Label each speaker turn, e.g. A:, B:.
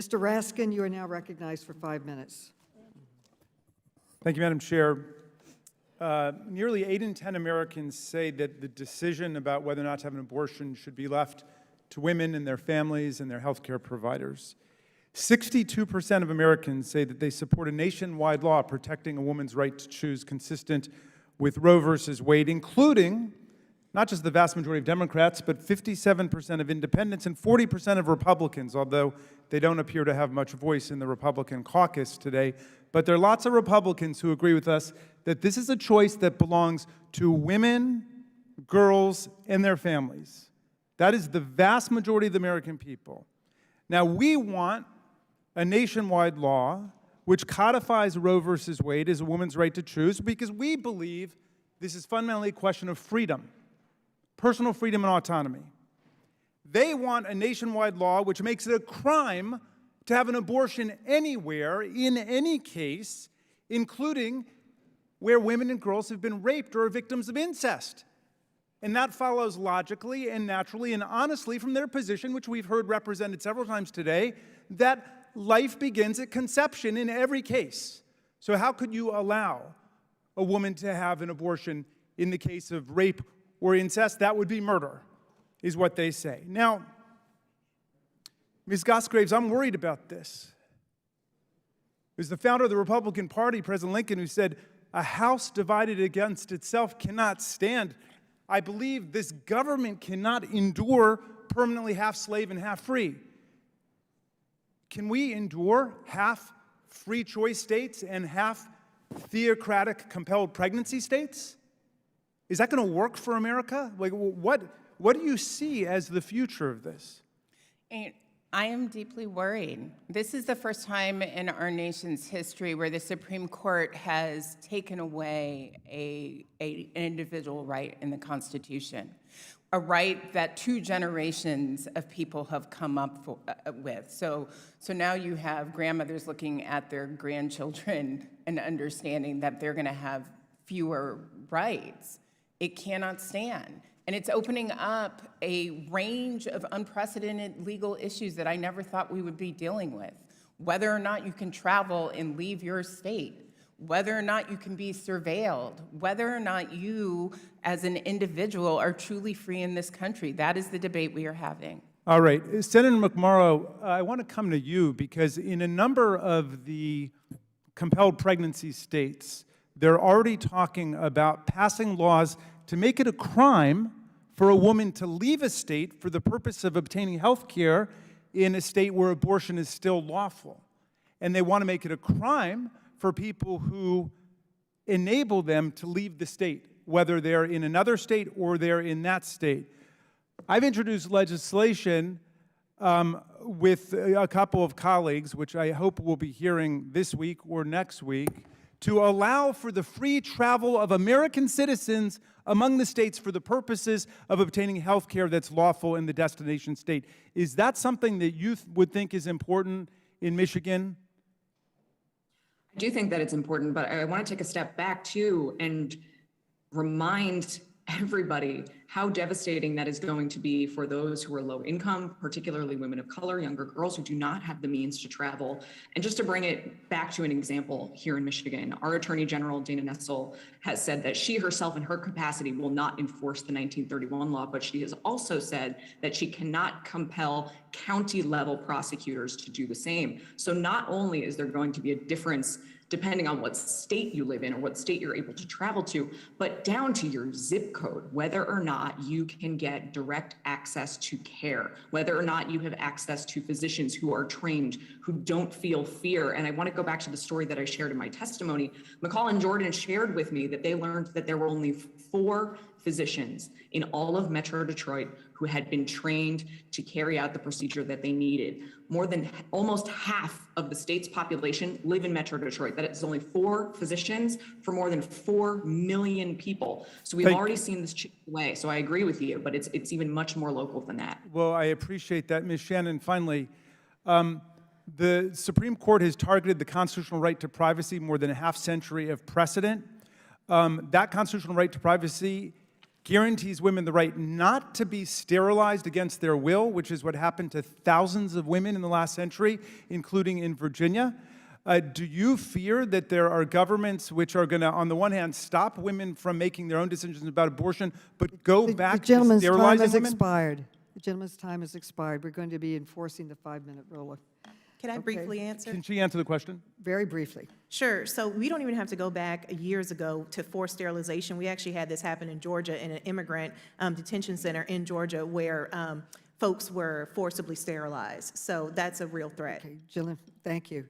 A: Mr. Raskin, you are now recognized for 5 minutes.
B: Thank you, Madam Chair. Nearly 8 in 10 Americans say that the decision about whether or not to have an abortion should be left to women and their families and their health care providers. 62% of Americans say that they support a nationwide law protecting a woman's right to choose, consistent with Roe versus Wade, including not just the vast majority of Democrats, but 57% of independents and 40% of Republicans, although they don't appear to have much voice in the Republican caucus today. But there are lots of Republicans who agree with us that this is a choice that belongs to women, girls, and their families. That is the vast majority of the American people. Now, we want a nationwide law which codifies Roe versus Wade as a woman's right to choose, because we believe this is fundamentally a question of freedom, personal freedom and autonomy. They want a nationwide law which makes it a crime to have an abortion anywhere, in any case, including where women and girls have been raped or are victims of incest. And that follows logically and naturally and honestly from their position, which we've heard represented several times today, that life begins at conception in every case. So how could you allow a woman to have an abortion in the case of rape or incest? That would be murder, is what they say. Now, Ms. Gosgraves, I'm worried about this. It was the founder of the Republican Party, President Lincoln, who said, "A house divided against itself cannot stand." I believe this government cannot endure permanently half slave and half free. Can we endure half free choice states and half theocratic compelled pregnancy states? Is that going to work for America? Like, what do you see as the future of this?
C: I am deeply worried. This is the first time in our nation's history where the Supreme Court has taken away an individual right in the Constitution, a right that 2 generations of people have come up with. So now you have grandmothers looking at their grandchildren and understanding that they're going to have fewer rights. It cannot stand. And it's opening up a range of unprecedented legal issues that I never thought we would be dealing with. Whether or not you can travel and leave your state, whether or not you can be surveilled, whether or not you as an individual are truly free in this country. That is the debate we are having.
B: All right. Senator McMorrow, I want to come to you because in a number of the compelled pregnancy states, they're already talking about passing laws to make it a crime for a woman to leave a state for the purpose of obtaining health care in a state where abortion is still lawful. And they want to make it a crime for people who enable them to leave the state, whether they're in another state or they're in that state. I've introduced legislation with a couple of colleagues, which I hope we'll be hearing this week or next week, to allow for the free travel of American citizens among the states for the purposes of obtaining health care that's lawful in the destination state. Is that something that you would think is important in Michigan?
D: I do think that it's important, but I want to take a step back too and remind everybody how devastating that is going to be for those who are low income, particularly women of color, younger girls who do not have the means to travel. And just to bring it back to an example here in Michigan, our Attorney General, Dana Nessel, has said that she herself in her capacity will not enforce the 1931 law, but she has also said that she cannot compel county level prosecutors to do the same. So not only is there going to be a difference depending on what state you live in or what state you're able to travel to, but down to your zip code, whether or not you can get direct access to care, whether or not you have access to physicians who are trained, who don't feel fear. And I want to go back to the story that I shared in my testimony. McCall and Jordan shared with me that they learned that there were only 4 physicians in all of Metro Detroit who had been trained to carry out the procedure that they needed. More than almost half of the state's population live in Metro Detroit. That is only 4 physicians for more than 4 million people. So we've already seen this chip away. So I agree with you, but it's even much more local than that.
B: Well, I appreciate that, Ms. Shannon. Finally, the Supreme Court has targeted the constitutional right to privacy more than a half century of precedent. That constitutional right to privacy guarantees women the right not to be sterilized against their will, which is what happened to thousands of women in the last century, including in Virginia. Do you fear that there are governments which are going to, on the one hand, stop women from making their own decisions about abortion, but go back
A: The
B: to
A: gentleman's time
B: sterilizing
A: has
B: women?
A: expired. The gentleman's time has expired. We're going to be enforcing the 5-minute rule.
E: Can I briefly answer?
B: Can she answer the question?
A: Very briefly.
E: Sure. So we don't even have to go back years ago to forced sterilization. We actually had this happen in Georgia in an immigrant detention center in Georgia where folks were forcibly sterilized. So that's a real threat.
A: Okay, gentlemen, thank you.